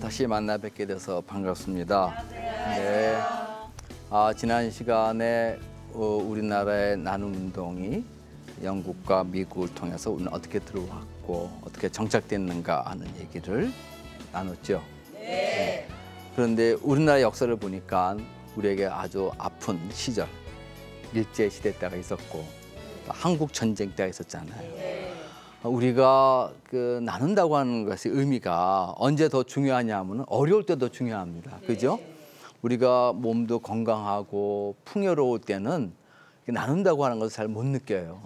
다시 만나 뵙게 돼서 반갑습니다. 네. 지난 시간에 우리나라의 나눔 운동이 영국과 미국을 통해서 우리는 어떻게 들어왔고 어떻게 정착됐는가 하는 얘기를 나눴죠. 네. 그런데 우리나라 역사를 보니까 우리에게 아주 아픈 시절, 일제 시대 때가 있었고 또 한국 전쟁 때가 있었잖아요. 우리가 나눈다고 하는 것의 의미가 언제 더 중요하냐면 어려울 때 더 중요합니다. 그죠? 우리가 몸도 건강하고 풍요로울 때는 나눈다고 하는 것을 잘 못 느껴요.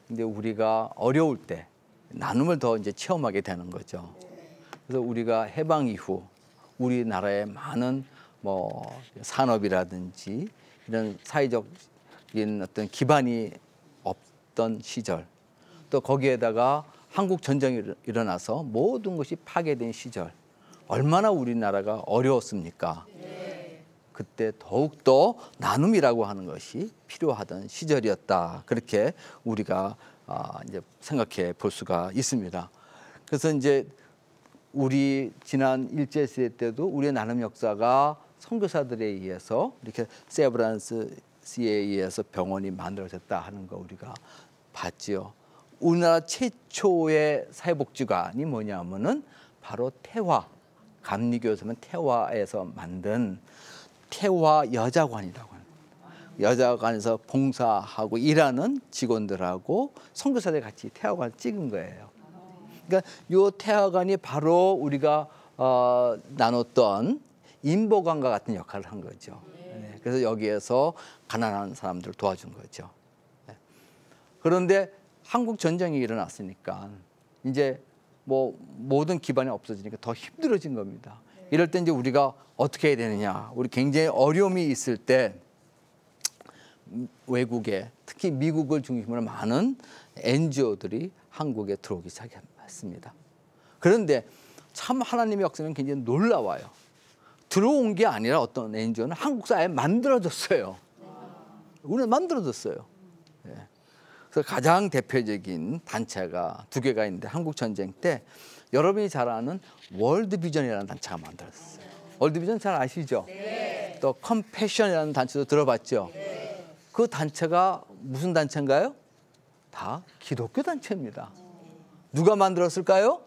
근데 우리가 어려울 때 나눔을 더 이제 체험하게 되는 거죠. 그래서 우리가 해방 이후 우리나라의 많은 산업이라든지 이런 사회적인 어떤 기반이 없던 시절, 또 거기에다가 한국 전쟁이 일어나서 모든 것이 파괴된 시절, 얼마나 우리나라가 어려웠습니까? 그때 더욱더 나눔이라고 하는 것이 필요하던 시절이었다. 그렇게 우리가 이제 생각해 볼 수가 있습니다. 그래서 이제 우리 지난 일제시대 때도 우리의 나눔 역사가 선교사들에 의해서 이렇게 세브란스에 의해서 병원이 만들어졌다 하는 거 우리가 봤지요. 우리나라 최초의 사회복지관이 뭐냐면은 바로 태화, 감리교에서는 태화에서 만든 태화 여자관이라고 합니다. 여자관에서 봉사하고 일하는 직원들하고 선교사들 같이 태화관을 찍은 거예요. 그러니까 이 태화관이 바로 우리가 나눴던 인보관과 같은 역할을 한 거죠. 네. 그래서 여기에서 가난한 사람들을 도와준 거죠. 네. 그런데 한국 전쟁이 일어났으니까 이제 모든 기반이 없어지니까 더 힘들어진 겁니다. 이럴 때 이제 우리가 어떻게 해야 되느냐. 우리 굉장히 어려움이 있을 때 외국에 특히 미국을 중심으로 많은 NGO들이 한국에 들어오기 시작했습니다. 그런데 참 하나님의 역사는 굉장히 놀라워요. 들어온 게 아니라 어떤 NGO는 한국 사회에 만들어졌어요. 우리는 만들어졌어요. 네. 그래서 가장 대표적인 단체가 두 개가 있는데 한국 전쟁 때 여러분이 잘 아는 월드비전이라는 단체가 만들어졌어요. 월드비전 잘 아시죠? 네. 또 컴패션이라는 단체도 들어봤죠? 네. 그 단체가 무슨 단체인가요? 다 기독교 단체입니다. 누가 만들었을까요?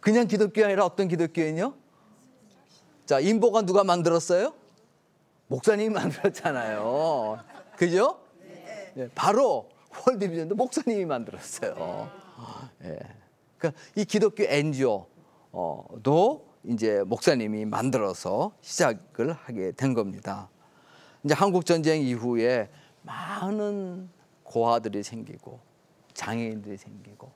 그냥 기독교가 아니라 어떤 기독교인요? 자, 인보가 누가 만들었어요? 목사님이 만들었잖아요. 그죠? 네, 바로 월드비전도 목사님이 만들었어요. 네. 그러니까 이 기독교 NGO도 이제 목사님이 만들어서 시작을 하게 된 겁니다. 이제 한국 전쟁 이후에 많은 고아들이 생기고 장애인들이 생기고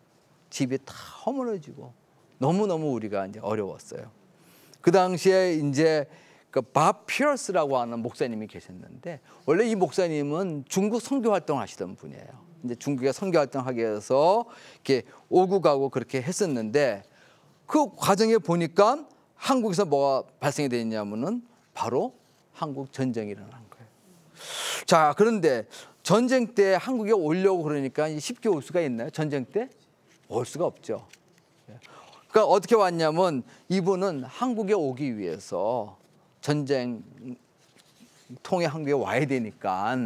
집이 다 허물어지고 너무너무 우리가 이제 어려웠어요. 그 당시에 이제 밥 피어스라고 하는 목사님이 계셨는데 원래 이 목사님은 중국 선교 활동을 하시던 분이에요. 이제 중국에 선교 활동하기 위해서 이렇게 오고 가고 그렇게 했었는데 그 과정에 보니까 한국에서 뭐가 발생이 됐냐면은 바로 한국 전쟁이 일어난 거예요. 자, 그런데 전쟁 때 한국에 오려고 그러니까 쉽게 올 수가 있나요? 전쟁 때? 올 수가 없죠. 그러니까 어떻게 왔냐면 이분은 한국에 오기 위해서 전쟁 통해 한국에 와야 되니까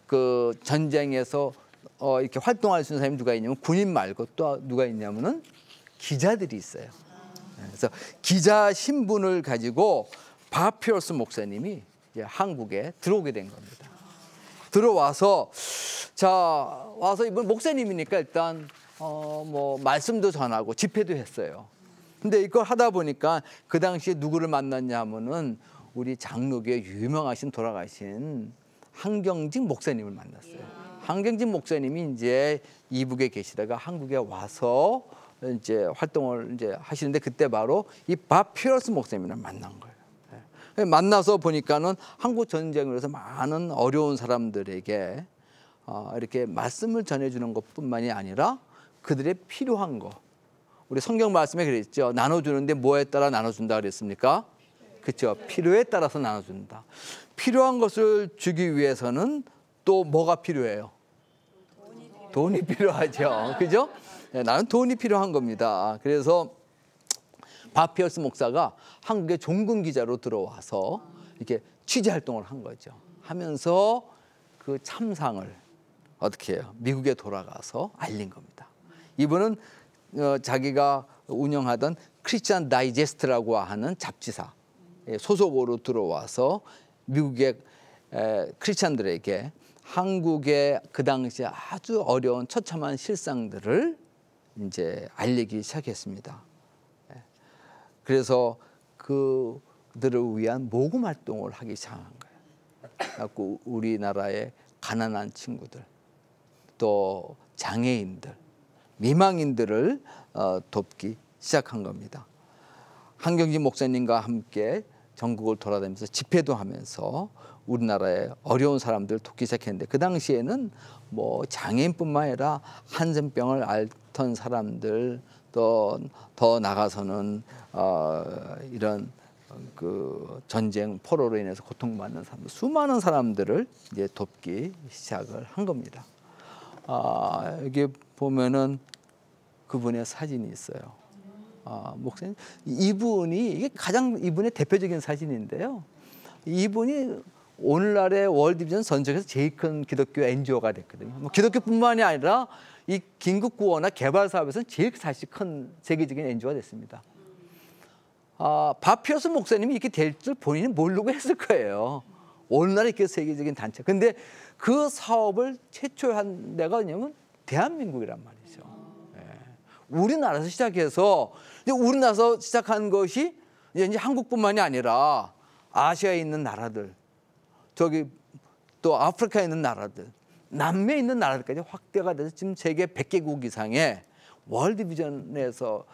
그 전쟁에서 이렇게 활동할 수 있는 사람이 누가 있냐면 군인 말고 또 누가 있냐면은 기자들이 있어요. 그래서 기자 신분을 가지고 밥 피어스 목사님이 이제 한국에 들어오게 된 겁니다. 들어와서 와서 이분 목사님이니까 일단 말씀도 전하고 집회도 했어요. 근데 이걸 하다 보니까 그 당시에 누구를 만났냐 하면은 우리 장로교의 유명하신 돌아가신 한경직 목사님을 만났어요. 한경직 목사님이 이제 이북에 계시다가 한국에 와서 이제 활동을 이제 하시는데 그때 바로 이 밥 피어스 목사님을 만난 거예요. 만나서 보니까는 한국 전쟁을 해서 많은 어려운 사람들에게 이렇게 말씀을 전해주는 것뿐만이 아니라 그들의 필요한 거. 우리 성경 말씀에 그랬죠. 나눠주는데 뭐에 따라 나눠준다 그랬습니까? 그렇죠. 필요에 따라서 나눠준다. 필요한 것을 주기 위해서는 또 뭐가 필요해요? 돈이 필요하죠. 그죠? 네, 나는 돈이 필요한 겁니다. 그래서 바피어스 목사가 한국에 종군 기자로 들어와서 이렇게 취재 활동을 한 거죠. 하면서 그 참상을 어떻게 해요? 미국에 돌아가서 알린 겁니다. 이분은 자기가 운영하던 크리스천 다이제스트라고 하는 잡지사 소속으로 들어와서 미국의 크리스천들에게 한국의 그 당시 아주 어려운 처참한 실상들을 이제 알리기 시작했습니다. 그래서 그들을 위한 모금 활동을 하기 시작한 거예요. 그래서 우리나라의 가난한 친구들, 또 장애인들, 미망인들을 돕기 시작한 겁니다. 한경진 목사님과 함께 전국을 돌아다니면서 집회도 하면서 우리나라의 어려운 사람들을 돕기 시작했는데, 그 당시에는 뭐 장애인뿐만 아니라 한센병을 앓던 사람들, 또 더 나가서는 이런 그 전쟁 포로로 인해서 고통받는 사람들, 수많은 사람들을 이제 돕기 시작을 한 겁니다. 여기 보면은 그분의 사진이 있어요. 목사님, 이분이 이게 가장 이분의 대표적인 사진인데요. 이분이 오늘날의 월드비전 전적에서 제일 큰 기독교 NGO가 됐거든요. 뭐 기독교뿐만이 아니라 이 긴급 구호나 개발 사업에서는 제일 사실 큰 세계적인 NGO가 됐습니다. 바피어스 목사님이 이렇게 될 줄 본인은 모르고 했을 거예요. 오늘날의 이렇게 세계적인 단체. 근데 그 사업을 최초한 데가 뭐냐면 대한민국이란 말이죠. 우리나라에서 시작해서, 우리나라에서 시작한 것이 이제 한국뿐만이 아니라 아시아에 있는 나라들, 저기 또 아프리카에 있는 나라들, 남미에 있는 나라들까지 확대가 돼서 지금 세계 100개국 이상의 월드비전에서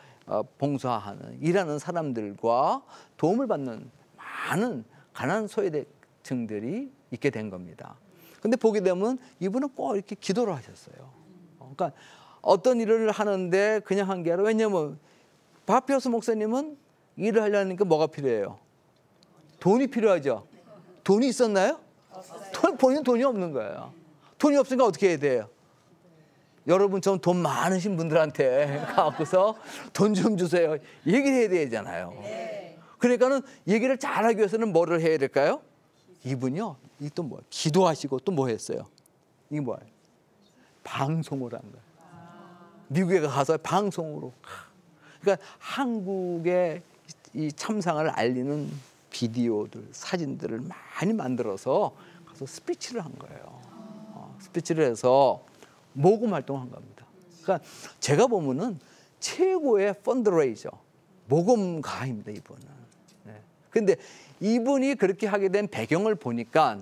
봉사하는, 일하는 사람들과 도움을 받는 많은 가난한 소외계층들이 있게 된 겁니다. 근데 보게 되면 이분은 꼭 이렇게 기도를 하셨어요. 그러니까 어떤 일을 하는데 그냥 한 게 아니라, 왜냐면 바피어스 목사님은 일을 하려니까 뭐가 필요해요? 돈이 필요하죠. 돈이 있었나요? 본인은 돈이 없는 거예요. 돈이 없으니까 어떻게 해야 돼요? 여러분처럼 돈 많으신 분들한테 가고서 돈 좀 주세요, 얘기를 해야 되잖아요. 그러니까는 얘기를 잘하기 위해서는 뭐를 해야 될까요? 이분이요, 이 또 뭐 기도하시고 또 뭐 했어요? 이게 뭐예요? 방송을 한 거예요. 미국에 가서 방송으로. 그러니까 한국의 이 참상을 알리는 비디오들, 사진들을 많이 만들어서 가서 스피치를 한 거예요. 스피치를 해서 모금 활동한 겁니다. 그러니까 제가 보면은 최고의 펀드레이저, 모금가입니다, 이분은. 그런데 이분이 그렇게 하게 된 배경을 보니까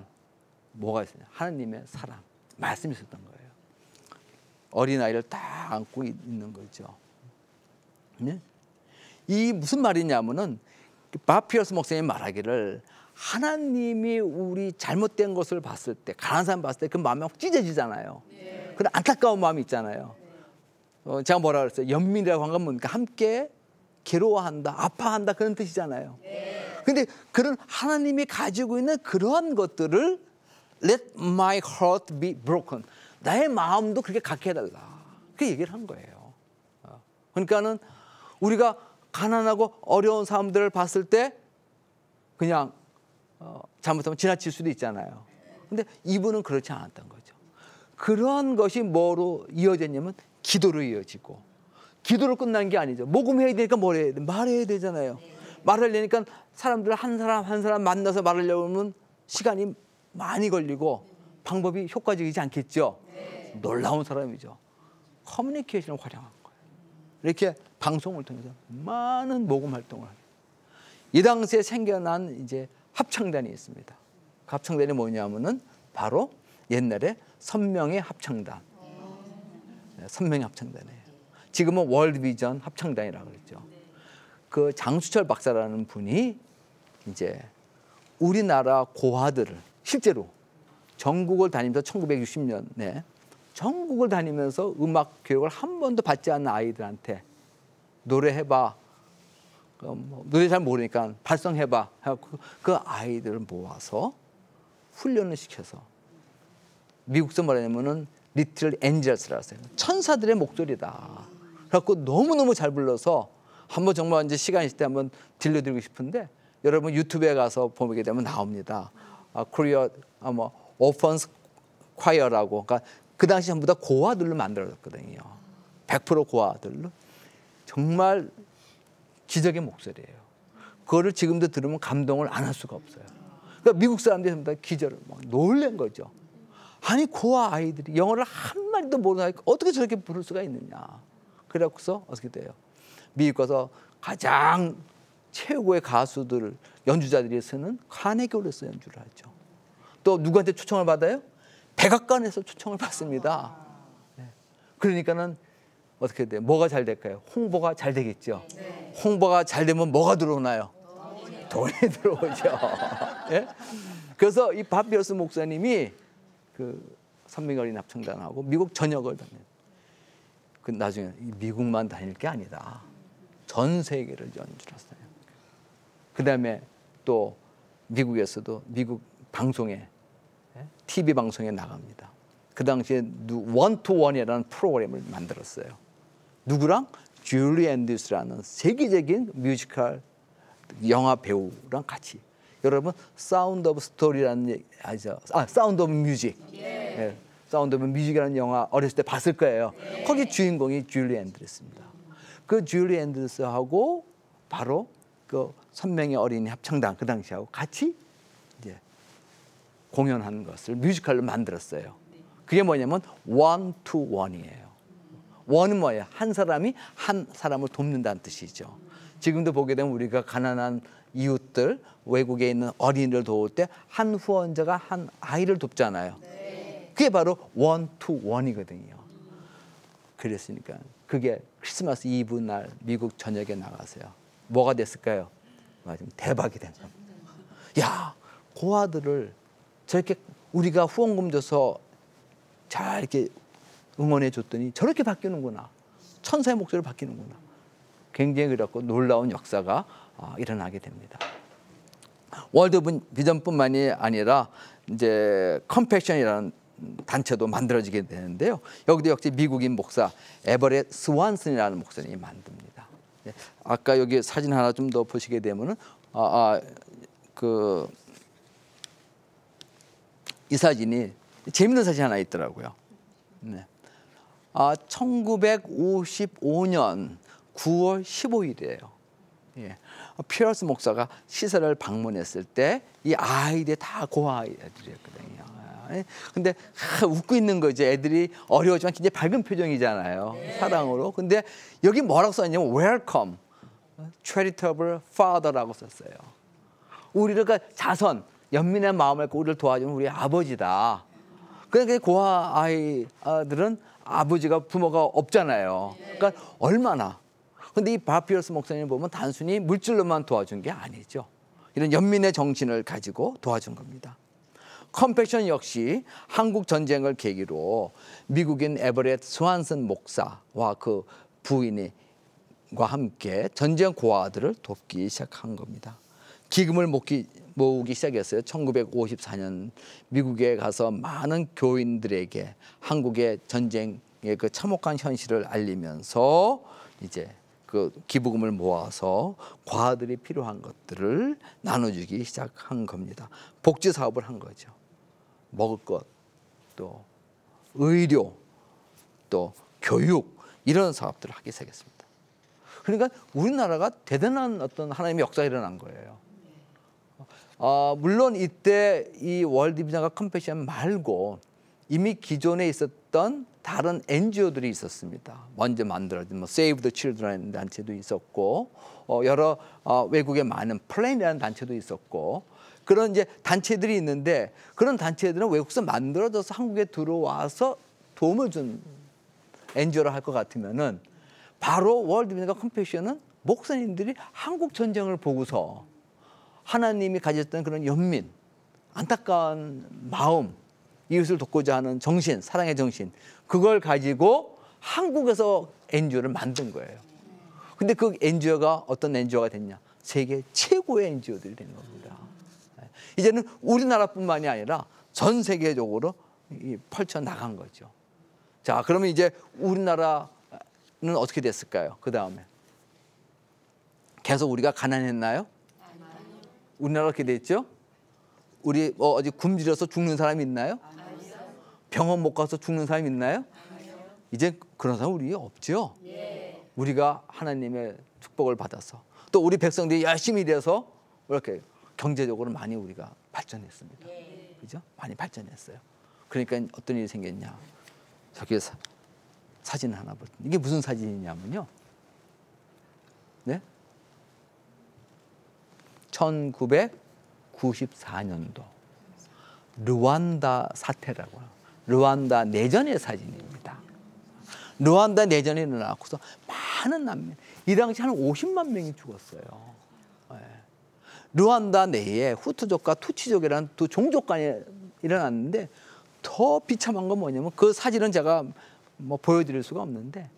뭐가 있어요? 하나님의 사랑, 말씀이 있었던 거예요. 어린아이를 딱 안고 있는 거죠. 네? 이 무슨 말이냐면은 바피어스 목사님이 말하기를, 하나님이 우리 잘못된 것을 봤을 때, 가난한 사람 봤을 때 그 마음이 확 찢어지잖아요. 그런 안타까운 마음이 있잖아요. 제가 뭐라 그랬어요? 연민이라고 한 건 뭡니까? 함께 괴로워한다, 아파한다, 그런 뜻이잖아요. 근데 그런 하나님이 가지고 있는 그러한 것들을 Let my heart be broken, 나의 마음도 그렇게 갖게 해달라, 그 얘기를 한 거예요. 그러니까는 우리가 가난하고 어려운 사람들을 봤을 때 그냥 잘못하면 지나칠 수도 있잖아요. 근데 이분은 그렇지 않았던 거죠. 그러한 것이 뭐로 이어졌냐면 기도로 이어지고, 기도로 끝난 게 아니죠. 모금해야 되니까 뭘 해야 돼? 말해야 되잖아요. 말하려니까 사람들 한 사람 한 사람 만나서 말하려고 하면 시간이 많이 걸리고 방법이 효과적이지 않겠죠. 놀라운 사람이죠. 커뮤니케이션을 활용한 거예요. 이렇게 방송을 통해서 많은 모금 활동을 합니다. 이 당시에 생겨난 이제 합창단이 있습니다. 그 합창단이 뭐냐면은 바로 옛날에 선명의 합창단. 선명의 합창단이에요. 지금은 월드비전 합창단이라고 그랬죠. 그 장수철 박사라는 분이 이제 우리나라 고아들을 실제로 전국을 다니면서 1960년에 전국을 다니면서 음악 교육을 한 번도 받지 않은 아이들한테 노래해봐, 노래 잘 모르니까 발성해봐 해갖고 그 아이들을 모아서 훈련을 시켜서, 미국서 말하냐면은 리틀 엔젤스라고 해요. 천사들의 목소리다. 그래갖고 너무너무 잘 불러서 한번 정말 이제 시간 있을 때 한번 들려드리고 싶은데 여러분 유튜브에 가서 보게 되면 나옵니다. 코리아 뭐 오펀스 콰이어라고. 그러니까 그 당시 전부 다 고아들로 만들어졌거든요. 100% 고아들로. 정말 기적의 목소리예요. 그거를 지금도 들으면 감동을 안 할 수가 없어요. 그러니까 미국 사람들이 전부 다 기절을 막 놀란 거죠. 아니 고아 아이들이 영어를 한 마디도 모르는 아이가 어떻게 저렇게 부를 수가 있느냐. 그래갖고서 어떻게 돼요? 미국 가서 가장 최고의 가수들 연주자들이 쓰는 카네기 홀에서 연주를 하죠. 또 누구한테 초청을 받아요? 백악관에서 초청을 받습니다. 네. 그러니까는 어떻게 돼요? 뭐가 잘 될까요? 홍보가 잘 되겠죠. 네. 홍보가 잘 되면 뭐가 들어오나요? 돈이 들어오죠. 네? 그래서 이 바피러스 목사님이 그 선민 어린 합창단하고 미국 전역을 다녀요. 그 나중에 미국만 다닐 게 아니다. 전 세계를 연주했어요. 그다음에 또 미국에서도 미국 방송에 TV 방송에 나갑니다. 그 당시에 원투원이라는 프로그램을 만들었어요. 누구랑? 줄리 앤드루스라는 세계적인 뮤지컬 영화 배우랑 같이. 여러분 사운드 오브 스토리라는 얘기 아시죠? 사운드 오브 뮤직. 네. 사운드 오브 뮤직이라는 영화 어렸을 때 봤을 거예요. 네. 거기 주인공이 줄리 앤드루스입니다. 그 줄리 앤드루스하고 바로 그 선명의 어린이 합창단 그 당시하고 같이 이제 공연한 것을 뮤지컬로 만들었어요. 그게 뭐냐면 one to one이에요. one은 뭐예요? 한 사람이 한 사람을 돕는다는 뜻이죠. 지금도 보게 되면 우리가 가난한 이웃들, 외국에 있는 어린이를 도울 때 한 후원자가 한 아이를 돕잖아요. 그게 바로 one to one이거든요. 그랬으니까 그게 크리스마스 이브 날 미국 전역에 나가서요. 뭐가 됐을까요? 맞으면 대박이 된 겁니다. 야, 고아들을 저렇게 우리가 후원금 줘서 잘 이렇게 응원해 줬더니 저렇게 바뀌는구나. 천사의 목소리로 바뀌는구나. 굉장히 그렇고 놀라운 역사가 일어나게 됩니다. 월드 비전뿐만이 아니라 이제 컴패션이라는 단체도 만들어지게 되는데요. 여기도 역시 미국인 목사 에버렛 스완슨이라는 목사님이 만듭니다. 아까 여기 사진 하나 좀 더 보시게 되면은 이 사진이 재밌는 사진 하나 있더라고요. 네. 1955년 9월 15일이에요. 예. 피어스 목사가 시설을 방문했을 때 이 아이들이 다 고아 아이들이었거든요. 근데 웃고 있는 거죠. 애들이 어려웠지만 굉장히 밝은 표정이잖아요. 네. 사랑으로. 근데 여기 뭐라고 써있냐면 Welcome, Charitable Father라고 썼어요. 우리가 자선, 연민의 마음을 갖고 우리를 도와주는 우리 아버지다. 그러니까 고아 아이들은 아버지가 부모가 없잖아요. 그러니까 얼마나. 근데 이 바피러스 목사님 보면 단순히 물질로만 도와준 게 아니죠. 이런 연민의 정신을 가지고 도와준 겁니다. 컴패션 역시 한국 전쟁을 계기로 미국인 에버렛 스완슨 목사와 그 부인과 함께 전쟁 고아들을 돕기 시작한 겁니다. 기금을 모으기 시작했어요. 1954년 미국에 가서 많은 교인들에게 한국의 전쟁의 그 참혹한 현실을 알리면서 이제 그 기부금을 모아서 고아들이 필요한 것들을 나눠주기 시작한 겁니다. 복지 사업을 한 거죠. 먹을 것, 또 의료, 또 교육 이런 사업들을 하기 시작했습니다. 그러니까 우리나라가 대단한 어떤 하나님의 역사가 일어난 거예요. 물론 이때 이 월드 비전과 컴패션 말고 이미 기존에 있었던 다른 NGO들이 있었습니다. 먼저 만들어진 Save the Children 단체도 있었고 여러 외국에 많은 플랜이라는 단체도 있었고 그런 이제 단체들이 있는데 그런 단체들은 외국에서 만들어져서 한국에 들어와서 도움을 준 NGO를 할 것 같으면은 바로 월드 비전과 컴패션은 목사님들이 한국 전쟁을 보고서 하나님이 가졌던 그런 연민, 안타까운 마음, 이웃을 돕고자 하는 정신, 사랑의 정신 그걸 가지고 한국에서 NGO를 만든 거예요. 근데 그 NGO가 어떤 NGO가 됐냐? 세계 최고의 NGO들이 되는 겁니다. 이제는 우리나라뿐만이 아니라 전 세계적으로 펼쳐나간 거죠. 자, 그러면 이제 우리나라는 어떻게 됐을까요? 그 다음에 계속 우리가 가난했나요? 우리나라 그렇게 됐죠? 우리 어디 굶주려서 죽는 사람 있나요? 병원 못 가서 죽는 사람 있나요? 이제 그런 사람 우리 없죠? 우리가 하나님의 축복을 받아서 또 우리 백성들이 열심히 일해서 이렇게 경제적으로 많이 우리가 발전했습니다. 그죠? 많이 발전했어요. 그러니까 어떤 일이 생겼냐? 저기 사진 하나 볼. 이게 무슨 사진이냐면요. 네? 1994년도 르완다 사태라고 해요. 르완다 내전의 사진입니다. 르완다 내전이 일어나고서 많은 난민, 이 당시 한 50만 명이 죽었어요. 네. 르완다 내에 후투족과 투치족이라는 두 종족 간에 일어났는데 더 비참한 건 뭐냐면 그 사진은 제가 뭐 보여드릴 수가 없는데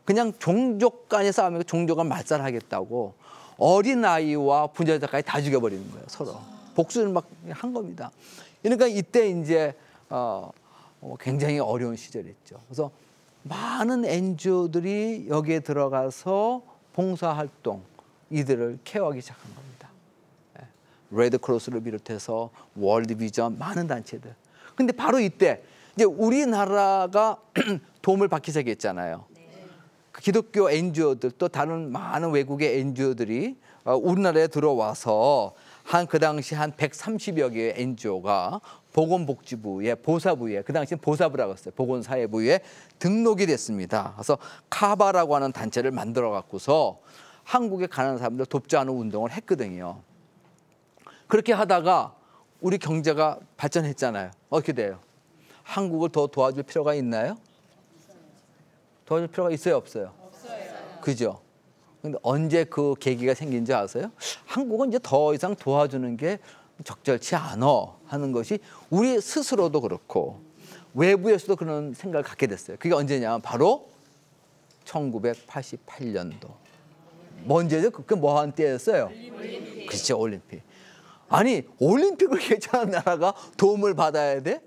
그냥 종족 간의 싸움이고 종족을 말살하겠다고 어린아이와 부자자까지 다 죽여버리는 거예요. 서로 복수를 막 한 겁니다. 그러니까 이때 이제 굉장히 어려운 시절이었죠. 그래서 많은 NGO들이 여기에 들어가서 봉사활동 이들을 케어하기 시작한 겁니다. 레드크로스를 비롯해서 월드비전 많은 단체들. 근데 바로 이때 이제 우리나라가 도움을 받기 시작했잖아요. 기독교 NGO들 또 다른 많은 외국의 NGO들이 우리나라에 들어와서 그 당시 한 130여 개의 NGO가 보건복지부에 보사부에 그 당시엔 보사부라고 했어요. 보건사회부에 등록이 됐습니다. 그래서 카바라고 하는 단체를 만들어 갖고서 한국에 가난한 사람들 돕지 않은 운동을 했거든요. 그렇게 하다가 우리 경제가 발전했잖아요. 어떻게 돼요? 한국을 더 도와줄 필요가 있나요? 도와줄 필요가 있어요, 없어요? 없어요. 그죠? 근데 언제 그 계기가 생긴지 아세요? 한국은 이제 더 이상 도와주는 게 적절치 않아 하는 것이 우리 스스로도 그렇고 외부에서도 그런 생각을 갖게 됐어요. 그게 언제냐? 바로 1988년도. 언제죠? 그게 뭐한 때였어요? 올림픽. 그렇죠, 올림픽. 아니, 올림픽을 개최하는 나라가 도움을 받아야 돼?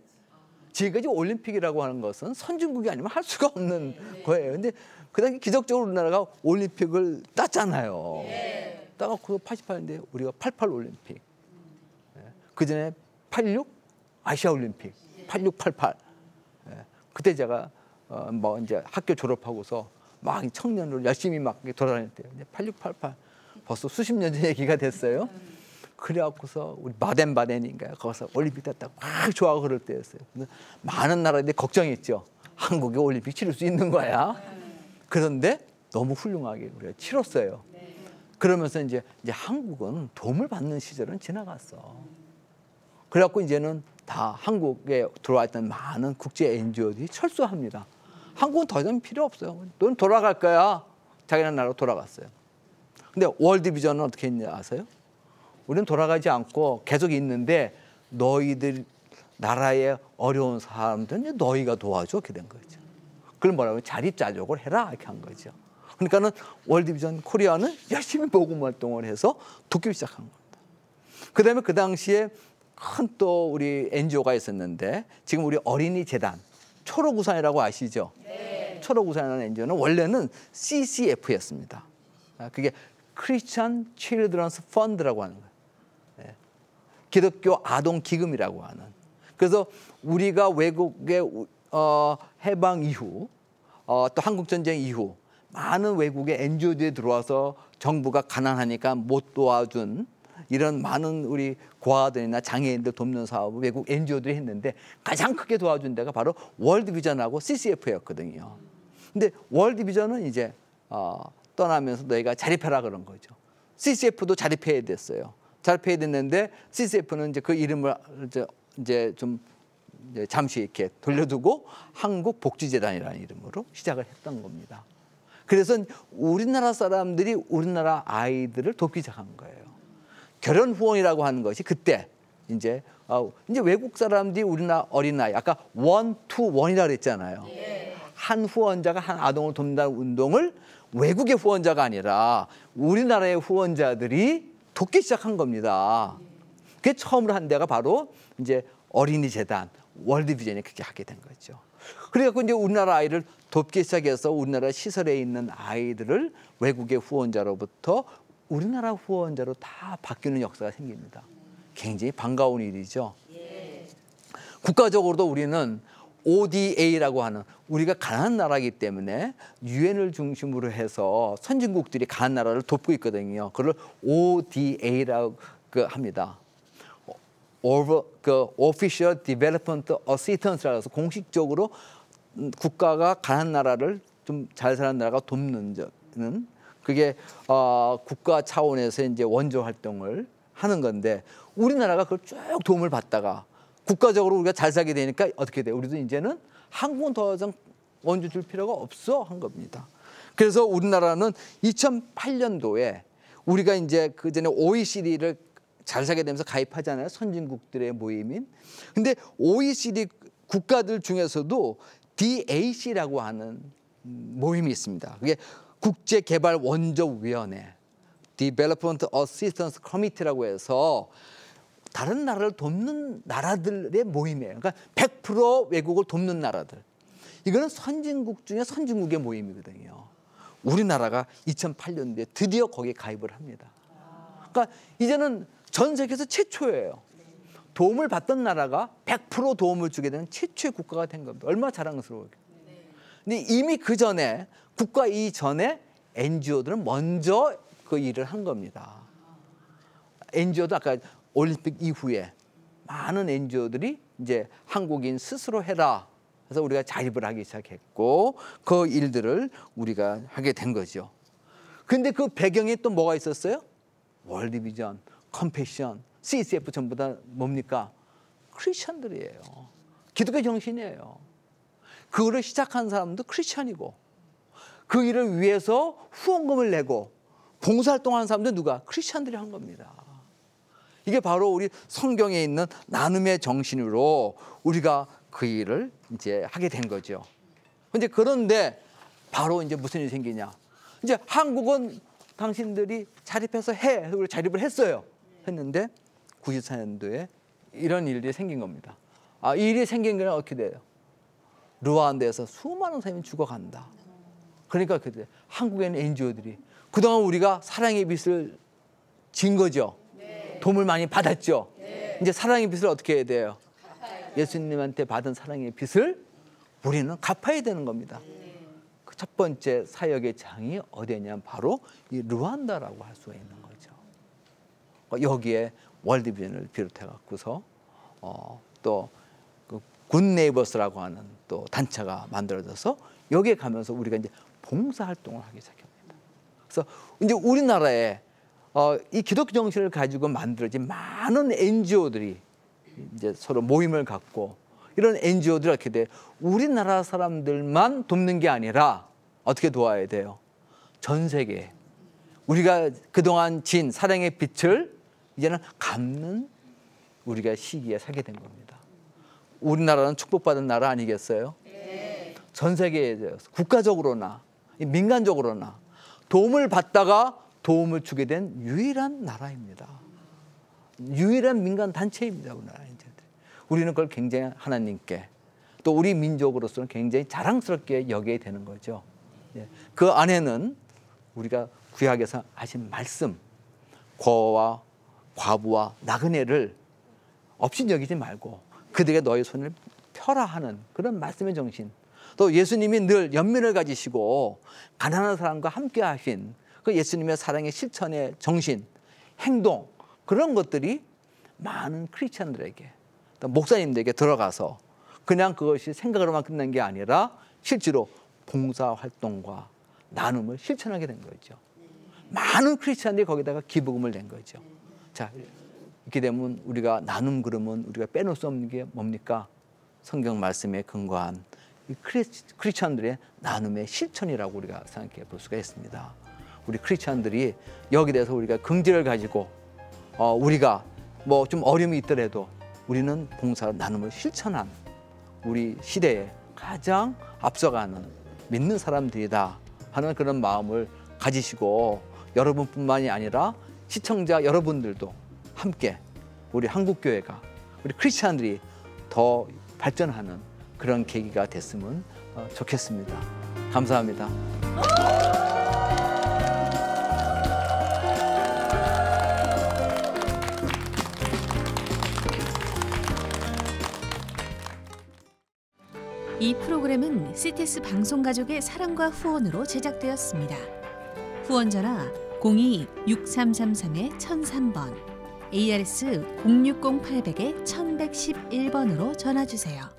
지금까지 올림픽이라고 하는 것은 선진국이 아니면 할 수가 없는 거예요. 근데 그 당시 기적적으로 우리나라가 올림픽을 땄잖아요. 따갖고 88년대 우리가 88 올림픽. 그 전에 86 아시아 올림픽. 86, 88. 그때 제가 뭐 이제 학교 졸업하고서 막 청년으로 열심히 막 돌아다닐 때 86, 88 벌써 수십 년 전 얘기가 됐어요. 그래갖고서 우리 바덴바덴인가요? 거기서 올림픽 땄다고 막 좋아하고 그럴 때였어요. 많은 나라들이 걱정했죠. 한국이 올림픽 치를 수 있는 거야. 그런데 너무 훌륭하게 우리가 치렀어요. 그러면서 이제 한국은 도움을 받는 시절은 지나갔어. 그래갖고 이제는 다 한국에 들어와 있던 많은 국제 NGO들이 철수합니다. 한국은 더 이상 필요 없어요. 너는 돌아갈 거야. 자기네 나라로 돌아갔어요. 근데 월드비전은 어떻게 했냐 아세요? 우리는 돌아가지 않고 계속 있는데 너희들 나라의 어려운 사람들은 너희가 도와줘. 이렇게 된 거죠. 그걸 뭐라고 자립자족을 해라 이렇게 한 거죠. 그러니까는 월드비전 코리아는 열심히 복음 활동을 해서 돕기 시작한 겁니다. 그다음에 그 당시에 큰 또 우리 NGO가 있었는데 지금 우리 어린이 재단 초록우산이라고 아시죠? 네. 초록우산이라는 NGO는 원래는 CCF였습니다. 그게 Christian Children's Fund라고 하는 거예요. 기독교 아동 기금이라고 하는. 그래서 우리가 외국의 해방 이후 또 한국 전쟁 이후 많은 외국의 NGO들이 들어와서 정부가 가난하니까 못 도와준 이런 많은 우리 고아들이나 장애인들 돕는 사업을 외국 NGO들이 했는데 가장 크게 도와준 데가 바로 월드비전하고 CCF였거든요. 근데 월드비전은 이제 떠나면서 너희가 자립해라 그런 거죠. CCF도 자립해야 됐어요. 자립해야 됐는데 CCF는 이제 그 이름을 이제 좀 잠시 이렇게 돌려두고 한국복지재단이라는 이름으로 시작을 했던 겁니다. 그래서 우리나라 사람들이 우리나라 아이들을 돕기 시작한 거예요. 결혼 후원이라고 하는 것이 그때 이제 외국 사람들이 우리나라 어린아이 아까 1, 2, 1이라 그랬잖아요. 한 후원자가 한 아동을 돕는다는 운동을 외국의 후원자가 아니라 우리나라의 후원자들이 돕기 시작한 겁니다. 그게 처음으로 한 데가 바로 이제 어린이 재단 월드비전이 그렇게 하게 된 거죠. 그래갖고 이제 우리나라 아이를 돕기 시작해서 우리나라 시설에 있는 아이들을 외국의 후원자로부터 우리나라 후원자로 다 바뀌는 역사가 생깁니다. 굉장히 반가운 일이죠. 국가적으로도 우리는 ODA라고 하는, 우리가 가난한 나라이기 때문에 유엔을 중심으로 해서 선진국들이 가난한 나라를 돕고 있거든요. 그걸 ODA라고 합니다. Official Development Assistance라고 해서 공식적으로 국가가 가난한 나라를 좀 잘 사는 나라가 돕는 그게 국가 차원에서 이제 원조 활동을 하는 건데, 우리나라가 그걸 쭉 도움을 받다가 국가적으로 우리가 잘 살게 되니까 어떻게 돼요? 우리도 이제는 한국은 더 이상 원조 줄 필요가 없어 한 겁니다. 그래서 우리나라는 2008년도에 우리가 이제 그 전에 OECD를 잘 살게 되면서 가입하잖아요. 선진국들의 모임인. 근데 OECD 국가들 중에서도 DAC라고 하는 모임이 있습니다. 그게 국제개발원조위원회, Development Assistance Committee라고 해서 다른 나라를 돕는 나라들의 모임이에요. 그러니까 100% 외국을 돕는 나라들. 이거는 선진국 중에 선진국의 모임이거든요. 우리나라가 2008년도에 드디어 거기에 가입을 합니다. 그러니까 이제는 전 세계에서 최초예요. 도움을 받던 나라가 100% 도움을 주게 되는 최초의 국가가 된 겁니다. 얼마나 자랑스러워요. 근데 이미 그 전에, 국가 이전에 NGO들은 먼저 그 일을 한 겁니다. NGO도 아까 올림픽 이후에 많은 NGO들이 이제 한국인 스스로 해라. 그래서 우리가 자립을 하기 시작했고, 그 일들을 우리가 하게 된 거죠. 근데 그 배경에 또 뭐가 있었어요? 월드비전, 컴패션, CCF 전부 다 뭡니까? 크리스천들이에요. 기독교 정신이에요. 그거를 시작한 사람도 크리스천이고, 그 일을 위해서 후원금을 내고 봉사활동하는 사람도 누가? 크리스천들이 한 겁니다. 이게 바로 우리 성경에 있는 나눔의 정신으로 우리가 그 일을 이제 하게 된 거죠. 근데 그런데 바로 이제 무슨 일이 생기냐? 이제 한국은 당신들이 자립해서 해. 그리고 자립을 했어요. 했는데 94년도에 이런 일이 생긴 겁니다. 이 일이 생긴 게 어떻게 돼요? 루안다에서 수많은 사람이 죽어간다. 그러니까 그때 한국에는 NGO들이 그동안 우리가 사랑의 빚을 진 거죠. 도움을 많이 받았죠. 이제 사랑의 빚을 어떻게 해야 돼요? 예수님한테 받은 사랑의 빚을 우리는 갚아야 되는 겁니다. 그 첫 번째 사역의 장이 어디냐면 바로 이 루안다라고 할 수가 있는 거죠. 여기에 월드비전을 비롯해 갖고서 또 그 굿네이버스라고 하는 또 단체가 만들어져서 여기에 가면서 우리가 이제 봉사 활동을 하기 시작합니다. 그래서 이제 우리나라에 이 기독교 정신을 가지고 만들어진 많은 NGO들이 이제 서로 모임을 갖고, 이런 NGO들이 어떻게 돼? 우리나라 사람들만 돕는 게 아니라 어떻게 도와야 돼요? 전 세계 우리가 그동안 진 사랑의 빛을 이제는 갚는 우리가 시기에 살게 된 겁니다. 우리나라는 축복받은 나라 아니겠어요? 전 세계에 대해서 국가적으로나 민간적으로나 도움을 받다가 도움을 주게 된 유일한 나라입니다. 유일한 민간 단체입니다. 우리는 그걸 굉장히 하나님께, 또 우리 민족으로서는 굉장히 자랑스럽게 여겨야 되는 거죠. 그 안에는 우리가 구약에서 하신 말씀, 고아와 과부와 나그네를 없이 여기지 말고 그들에게 너의 손을 펴라 하는 그런 말씀의 정신, 또 예수님이 늘 연민을 가지시고 가난한 사람과 함께 하신 그 예수님의 사랑의 실천의 정신, 행동, 그런 것들이 많은 크리스천들에게, 또 목사님들에게 들어가서 그냥 그것이 생각으로만 끝난 게 아니라 실제로 봉사활동과 나눔을 실천하게 된 거죠. 많은 크리스천들이 거기다가 기부금을 낸 거죠. 자, 이렇게 되면 우리가 나눔 그러면 우리가 빼놓을 수 없는 게 뭡니까? 성경 말씀에 근거한 이 크리스천들의 나눔의 실천이라고 우리가 생각해 볼 수가 있습니다. 우리 크리스천들이 여기 대해서 우리가 긍지를 가지고 우리가 뭐 좀 어려움이 있더라도 우리는 봉사 나눔을 실천한 우리 시대에 가장 앞서가는 믿는 사람들이다 하는 그런 마음을 가지시고, 여러분뿐만이 아니라 시청자 여러분들도 함께 우리 한국교회가, 우리 크리스찬들이 더 발전하는 그런 계기가 됐으면 좋겠습니다. 감사합니다. 이 프로그램은 CTS 방송가족의 사랑과 후원으로 제작되었습니다. 후원 전화 02-6333-1003번, ARS 060-800-1111번으로 전화 주세요.